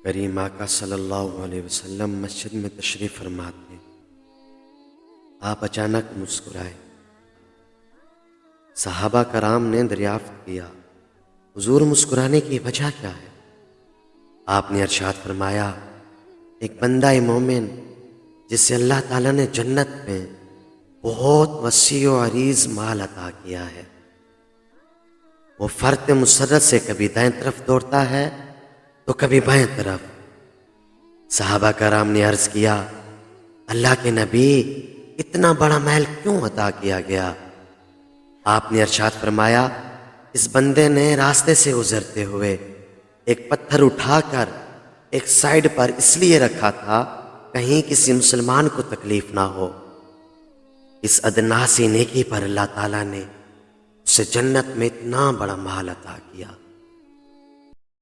करीम आका सल्लल्लाहु अलैहि वसल्लम मस्जिद में तशरीफ़ फरमा थे। आप अचानक मुस्कुराए। सहाबा कराम ने दरियाफ्त किया, हुजूर मुस्कुराने की वजह क्या है? आपने इरशाद फरमाया, एक बंदा मोमिन जिसे अल्लाह ताला ने जन्नत में बहुत वसी और अरीज माल अता किया है, वो फर्त मुसर्रत से कभी दाएं तरफ दौड़ता है तो कभी बाएं तरफ। सहाबा कराम ने अर्ज किया, अल्लाह के नबी, इतना बड़ा महल क्यों अता किया गया? आपने इरशाद फरमाया, इस बंदे ने रास्ते से गुजरते हुए एक पत्थर उठाकर एक साइड पर इसलिए रखा था कहीं किसी मुसलमान को तकलीफ ना हो। इस अदना सी नेकी पर अल्लाह ताला ने उसे जन्नत में इतना बड़ा महल अता किया।